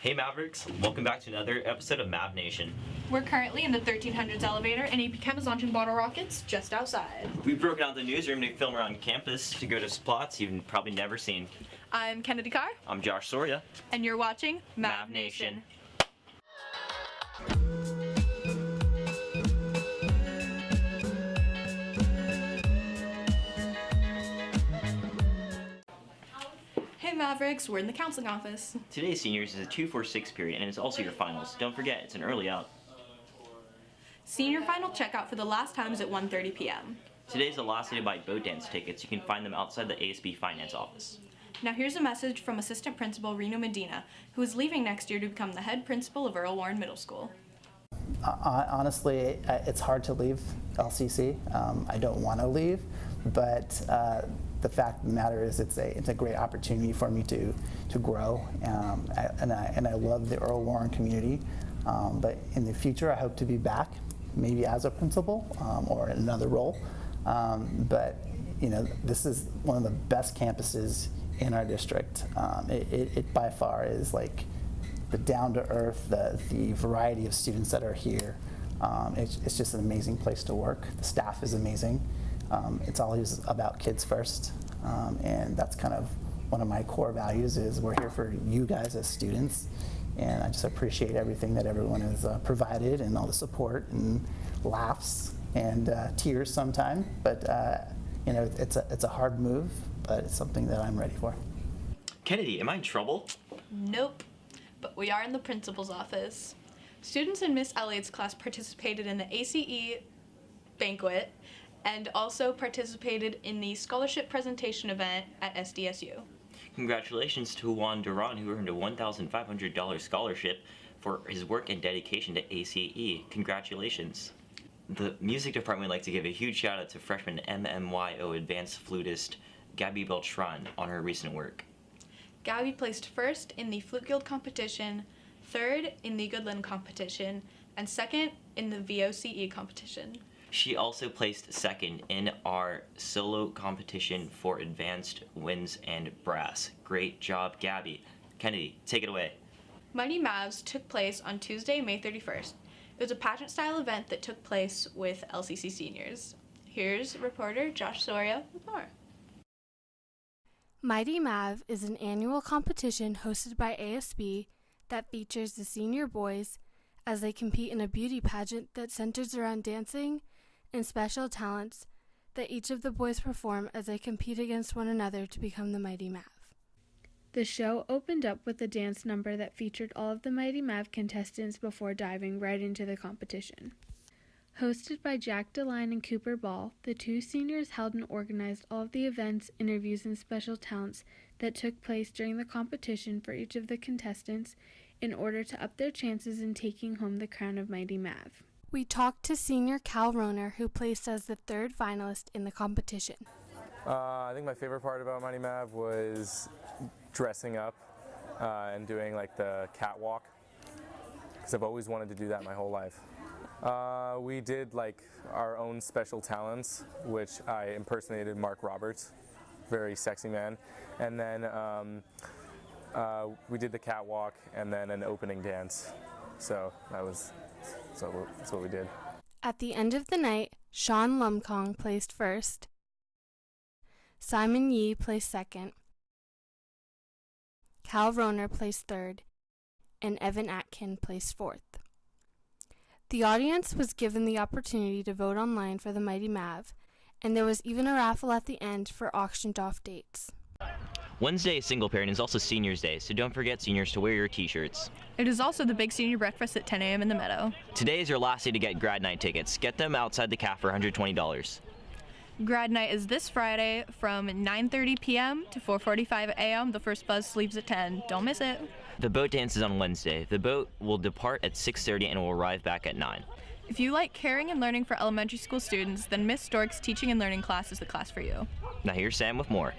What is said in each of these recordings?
Hey Mavericks, welcome back to another episode of MavNation. We're currently in the 1300s elevator and AP Chem is launching bottle rockets just outside. We've broken out the newsroom to film around campus to go to spots you've probably never seen. I'm Kennedy Carr. I'm Josh Soria. And you're watching MavNation. Hey Mavericks, we're in the counseling office. Today's seniors is a 2-4-6 period and it's also your finals. Don't forget, it's an early out. Senior final checkout for the last time is at 1:30 p.m. Today's the last day to buy boat dance tickets. You can find them outside the ASB finance office. Now here's a message from Assistant Principal RENO MEDINA, who is leaving next year to become the head principal of Earl Warren Middle School. Honestly, it's hard to leave LCC. I don't want to leave, but the fact of the matter is it's a great opportunity for me to grow, and I love the Earl Warren community. But in the future, I hope to be back, maybe as a principal or in another role. But you know, this is one of the best campuses in our district. It by far is like the down-to-earth, the variety of students that are here. It's just an amazing place to work. The staff is amazing. It's always about kids first, and that's kind of one of my core values is we're here for you guys as students, and I just appreciate everything that everyone has provided and all the support and laughs and tears sometimes, but you know, it's a hard move, but it's something that I'm ready for. Kennedy, am I in trouble? Nope, but we are in the principal's office. Students in Miss Elliott's class participated in the ACE banquet and also participated in the scholarship presentation event at SDSU. Congratulations to Juan Duran, who earned a $1,500 scholarship for his work and dedication to ACE. Congratulations. The music department would like to give a huge shout out to freshman MMYO advanced flutist Gabby Beltran on her recent work. Gabby placed first in the Flute Guild competition, third in the Goodland competition, and second in the VOCE competition. She also placed second in our solo competition for advanced winds and brass. Great job, Gabby. Kennedy, take it away. Mighty Mavs took place on Tuesday, May 31st. It was a pageant-style event that took place with LCC seniors. Here's reporter Josh Soria with more. Mighty Mav is an annual competition hosted by ASB that features the senior boys as they compete in a beauty pageant that centers around dancing and special talents that each of the boys perform as they compete against one another to become the Mighty Mav. The show opened up with a dance number that featured all of the Mighty Mav contestants before diving right into the competition. Hosted by Jack DeLine and Cooper Ball, the two seniors held and organized all of the events, interviews, and special talents that took place during the competition for each of the contestants in order to up their chances in taking home the crown of Mighty Mav. We talked to senior Cal ROHNER, who placed as the third finalist in the competition. I think my favorite part about Mighty Mav was dressing up and doing like the catwalk, because I've always wanted to do that my whole life. We did like our own special talents, which I impersonated Mark Roberts, very sexy man, and then we did the catwalk and then an opening dance. So that's what we did. At the end of the night, Sean Lumkong placed first, Simon Yee placed second, Cal ROHNER placed third, and Evan Atkin placed fourth. The audience was given the opportunity to vote online for the Mighty Mav, and there was even a raffle at the end for auctioned off dates. Wednesday is single parent and is also seniors day, so don't forget seniors to wear your t-shirts. It is also the big senior breakfast at 10 a.m. in the Meadow. Today is your last day to get grad night tickets. Get them outside the CAF for $120. Grad night is this Friday from 9:30 p.m. to 4:45 a.m. The first bus leaves at 10. Don't miss it. The boat dance is on Wednesday. The boat will depart at 6:30 and will arrive back at 9. If you like caring and learning for elementary school students, then Miss Stork's teaching and learning class is the class for you. Now here's Sam with more.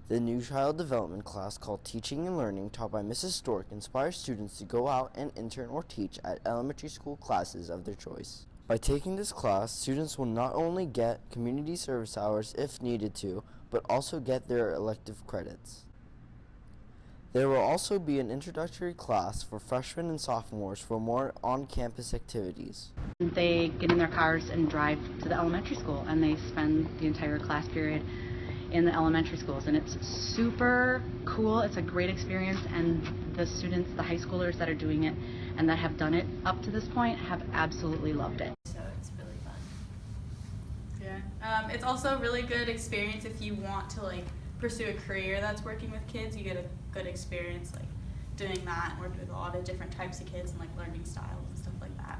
The new child development class called Teaching and Learning, taught by Mrs. Stork, inspires students to go out and intern or teach at elementary school classes of their choice. By taking this class, students will not only get community service hours if needed to, but also get their elective credits. There will also be an introductory class for freshmen and sophomores for more on-campus activities. They get in their cars and drive to the elementary school, and they spend the entire class period in the elementary schools, and it's super cool. It's a great experience, and the students, the high schoolers that are doing it and that have done it up to this point have absolutely loved it. So it's really fun. Yeah, it's also a really good experience if you want to like pursue a career that's working with kids. You get a good experience like doing that and working with a lot of different types of kids and like learning styles and stuff like that.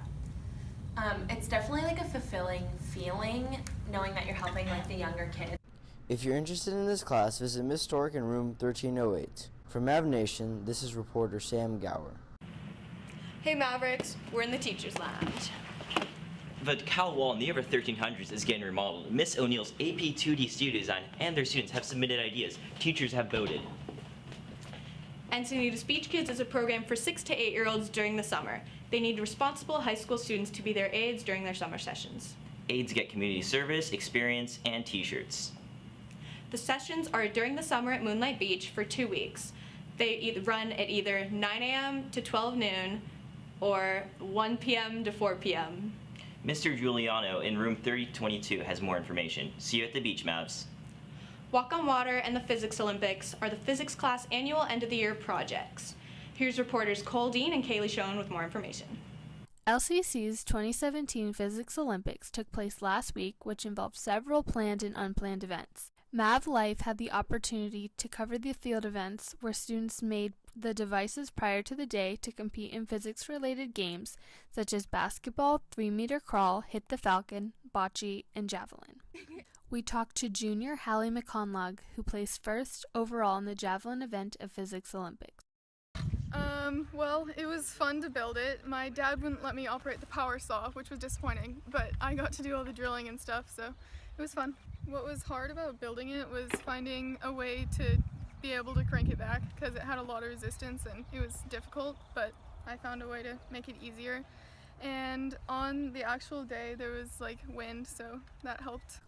It's definitely like a fulfilling feeling knowing that you're helping like the younger kids. If you're interested in this class, visit Miss Stork in room 1308. For MavNation, this is reporter Sam Gower. Hey Mavericks, we're in the teacher's lounge. The cow wall near the 1300s is getting remodeled. Miss O'Neill's AP 2D studio design and their students have submitted ideas. Teachers have voted. Encinitas Beach Kids is a program for 6 to 8-year-olds during the summer. They need responsible high school students to be their aides during their summer sessions. Aides get community service, experience, and t-shirts. The sessions are during the summer at Moonlight Beach for 2 weeks. They run at either 9 a.m. to 12 noon or 1 p.m. to 4 p.m. Mr. Giuliano in room 3022 has more information. See you at the beach, Mavs. Walk on Water and the Physics Olympics are the physics class annual end-of-the-year projects. Here's reporters Cole Dean and Kaylee Schoen with more information. LCC's 2017 Physics Olympics took place last week, which involved several planned and unplanned events. MavLife had the opportunity to cover the field events where students made the devices prior to the day to compete in physics-related games such as basketball, 3-meter crawl, hit the falcon, bocce, and javelin. We talked to junior HALLIE MCCONLOGUE, who placed first overall in the javelin event of Physics Olympics. Well, it was fun to build it. My dad wouldn't let me operate the power saw, which was disappointing, but I got to do all the drilling and stuff, so it was fun. What was hard about building it was finding a way to be able to crank it back because it had a lot of resistance and it was difficult, but I found a way to make it easier. And on the actual day there was like wind, so that helped.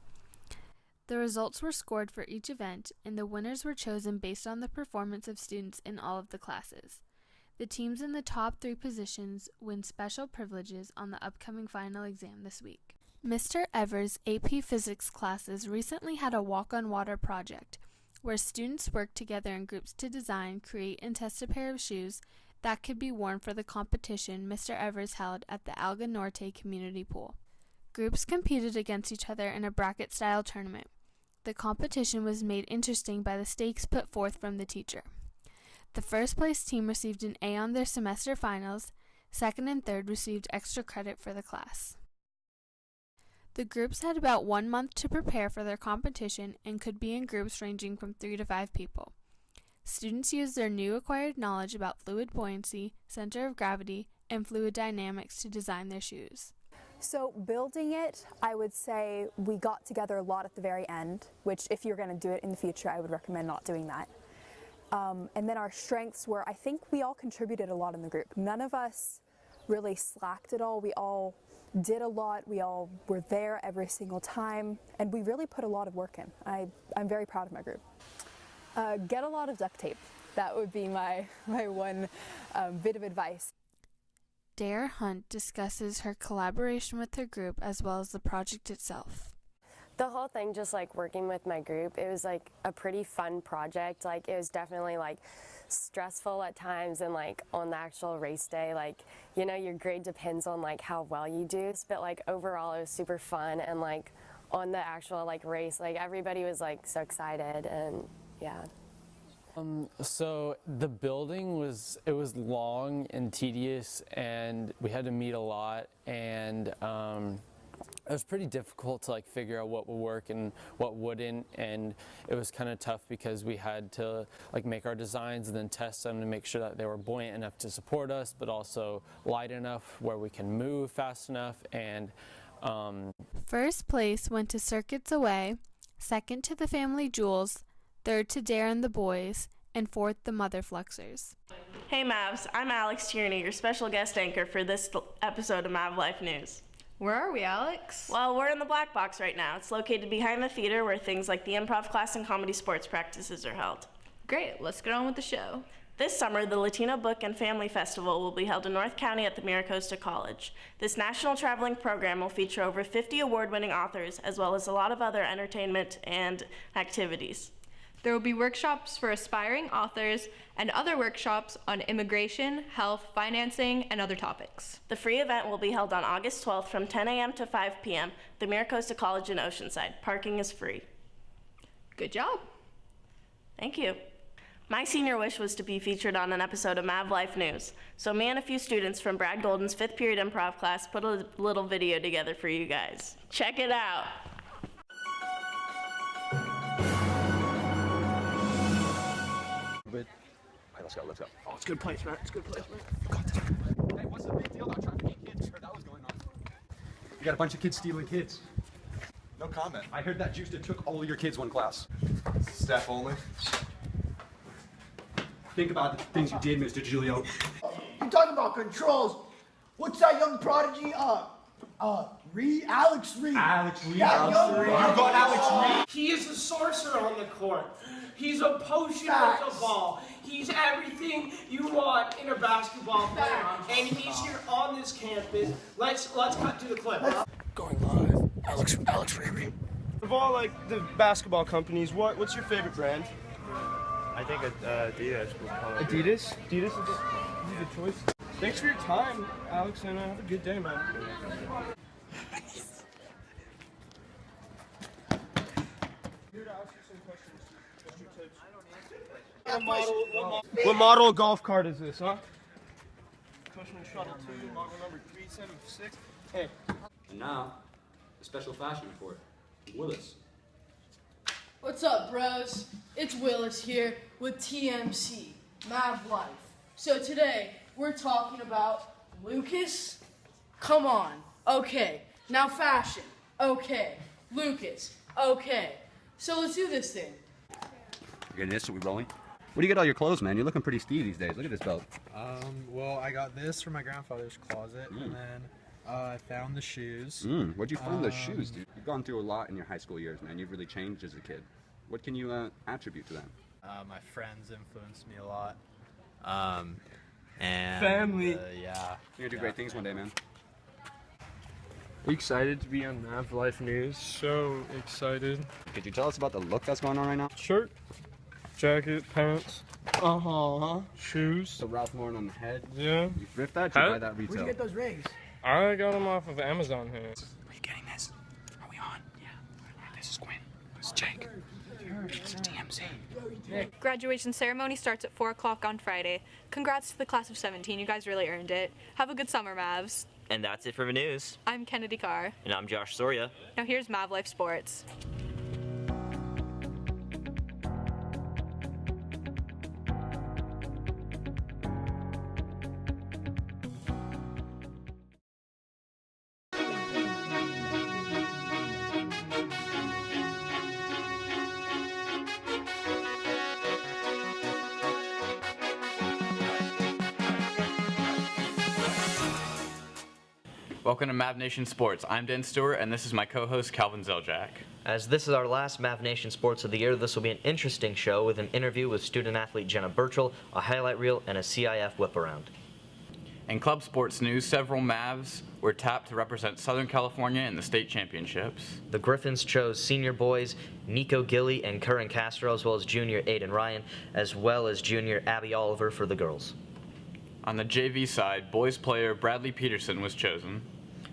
The results were scored for each event, and the winners were chosen based on the performance of students in all of the classes. The teams in the top 3 positions win special privileges on the upcoming final exam this week. Mr. Evers' AP Physics classes recently had a Walk on Water project, where students worked together in groups to design, create, and test a pair of shoes that could be worn for the competition Mr. Evers held at the Alga Norte community pool. Groups competed against each other in a bracket-style tournament. The competition was made interesting by the stakes put forth from the teacher. The first-place team received an A on their semester finals. Second and third received extra credit for the class. The groups had about 1 month to prepare for their competition and could be in groups ranging from 3 to 5 people. Students used their new acquired knowledge about fluid buoyancy, center of gravity, and fluid dynamics to design their shoes. So building it, I would say we got together a lot at the very end, which if you're going to do it in the future, I would recommend not doing that. And then our strengths were, I think we all contributed a lot in the group. None of us really slacked at all. We all did a lot. We all were there every single time, and we really put a lot of work in. I'm very proud of my group. Get a lot of duct tape. That would be my one bit of advice. Dare Hunt discusses her collaboration with her group as well as the project itself. The whole thing, just like working with my group, it was like a pretty fun project. Like it was definitely like stressful at times, and like on the actual race day, like, you know, your grade depends on like how well you do, but like overall it was super fun. And like on the actual like race, like everybody was like so excited, and yeah. So the building was long and tedious, and we had to meet a lot, and it was pretty difficult to like figure out what would work and what wouldn't, and it was kind of tough because we had to like make our designs and then test them to make sure that they were buoyant enough to support us, but also light enough where we can move fast enough. And first place went to Circuits Away, second to the Family Jewels, third to Dare and the Boys, and fourth the Mother Fluxers. Hey Mavs, I'm Alex Tierney, your special guest anchor for this episode of MavLife News. Where are we, Alex? Well, we're in the Black Box right now. It's located behind the theater where things like the improv class and comedy sports practices are held. Great, let's get on with the show. This summer, the Latino Book and Family Festival will be held in North County at the MiraCosta College. This national traveling program will feature over 50 award-winning authors, as well as a lot of other entertainment and activities. There will be workshops for aspiring authors and other workshops on immigration, health, financing, and other topics. The free event will be held on August 12th from 10 a.m. to 5 p.m. at the MiraCosta College in Oceanside. Parking is free. Good job. Thank you. My senior wish was to be featured on an episode of MavLife News, so me and a few students from Brad Golden's 5th period improv class put a little video together for you guys. Check it out. All right, let's go. Oh, it's a good place, man. It's a good place, man. Hey, what's the big deal about trafficking kids? I heard that was going on. You got a bunch of kids stealing kids. No comment. I heard that Juice took all of your kids one class. Staff only. Think about the things you did, Mr. Giulio. You're talking about controls. What's that young prodigy? Alex Reed. Alex Reed. Yeah, You got Alex Reed. He is a sorcerer on the court. He's a potion with the ball. He's everything you want in a basketball player. And he's here on this campus. Let's cut to the clip. Going live. Alex Reed. Of all the basketball companies, what's your favorite brand? I think Adidas would probably. Adidas? Adidas is a good choice. Thanks for your time, Alex, and have a good day, man. Here to ask you some questions. What's your tips? What model of golf cart is this, huh? Cushman Shuttle 2, model number 376. Hey. And now, a special fashion report. Willis. What's up, bros? It's Willis here with TMC, MavLife. So today, we're talking about Lucas. Come on. Okay. Now fashion. Okay. Lucas. Okay. So let's do this thing. You getting this? Are we rolling? Where do you get all your clothes, man? You're looking pretty steamy these days. Look at this belt. Well, I got this from my grandfather's closet, and then I found the shoes. Where'd you find those shoes, dude? You've gone through a lot in your high school years, man. You've really changed as a kid. What can you attribute to them? My friends influenced me a lot. And family. Yeah. You're gonna do great things one day, man. Are you excited to be on MavLife News? So excited. Could you tell us about the look that's going on right now? Shirt, jacket, pants. Shoes. The Ralph Lauren on the head. Yeah. You thrift that? Or you buy that retail? Where'd you get those rings? I got them off of Amazon here. Are you getting this? Are we on? Yeah. This is Quinn. This is Jake. This is TMZ. Graduation ceremony starts at 4 o'clock on Friday. Congrats to the class of 17. You guys really earned it. Have a good summer, Mavs. And that's it for the news. I'm Kennedy Carr. And I'm Josh Soria. Now here's MavLife Sports. Welcome to MavNation Sports. I'm Dan Stewart, and this is my co-host Calvin Zeljak. As this is our last MavNation Sports of the year, this will be an interesting show with an interview with student-athlete Jenna Burchell, a highlight reel, and a CIF whip-around. In club sports news, several Mavs were tapped to represent Southern California in the state championships. The Griffins chose senior boys Nico Gilly and Curran Castro, as well as junior Aiden Ryan, as well as junior Abby Oliver for the girls. On the JV side, boys player Bradley Peterson was chosen.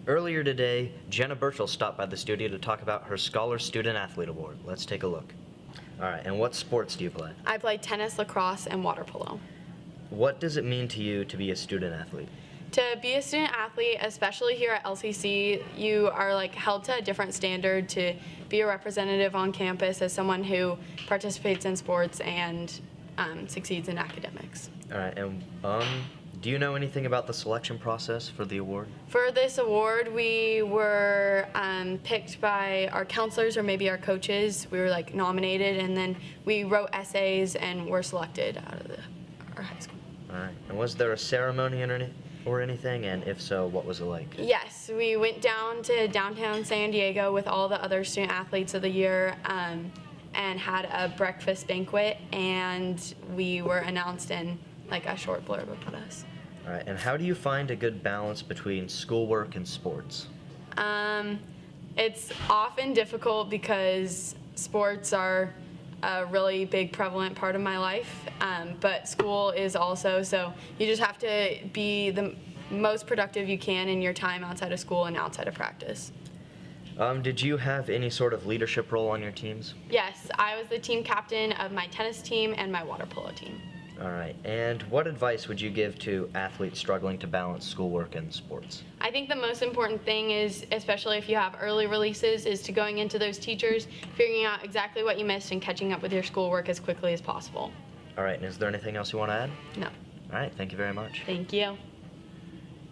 Earlier today, Jenna Burchell stopped by the studio to talk about her Scholar Student Athlete Award. Let's take a look. All right, and what sports do you play? I play tennis, lacrosse, and water polo. What does it mean to you to be a student athlete? To be a student athlete, especially here at LCC, you are held to a different standard to be a representative on campus as someone who participates in sports and succeeds in academics. All right, and do you know anything about the selection process for the award? For this award, we were picked by our counselors or maybe our coaches. We were nominated, and then we wrote essays and were selected out of our high school. All right, and was there a ceremony or anything, and if so, what was it like? Yes, we went down to downtown San Diego with all the other student athletes of the year and had a breakfast banquet, and we were announced and like a short blurb about us. All right, and how do you find a good balance between schoolwork and sports? It's often difficult because sports are a really big prevalent part of my life, but school is also, so you just have to be the most productive you can in your time outside of school and outside of practice. Did you have any sort of leadership role on your teams? Yes, I was the team captain of my tennis team and my water polo team. All right, and what advice would you give to athletes struggling to balance schoolwork and sports? I think the most important thing is, especially if you have early releases, is to going into those teachers, figuring out exactly what you missed and catching up with your schoolwork as quickly as possible. All right, and is there anything else you want to add? No. All right, thank you very much. Thank you.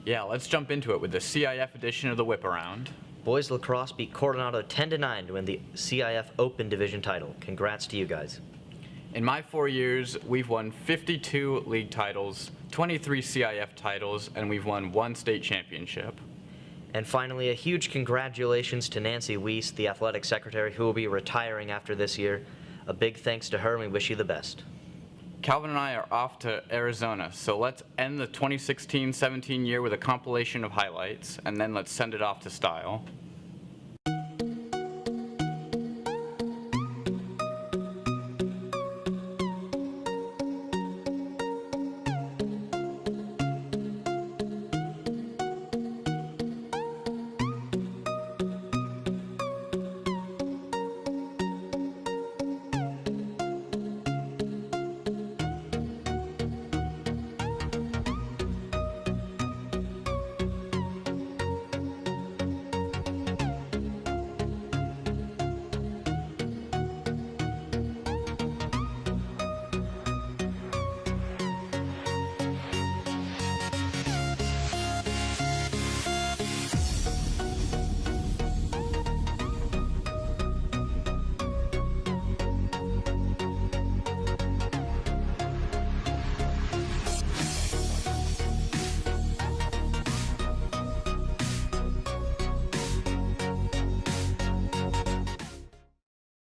Yeah, let's jump into it with the CIF edition of the Whip Around. Boys lacrosse beat Coronado 10-9 to win the CIF Open Division title. Congrats to you guys. In my 4 years, we've won 52 league titles, 23 CIF titles, and we've won 1 state championship. And finally, a huge congratulations to Nancy Weiss, the athletic secretary, who will be retiring after this year. A big thanks to her, and we wish you the best. Calvin and I are off to Arizona, so let's end the 2016-17 year with a compilation of highlights, and then let's send it off to Style.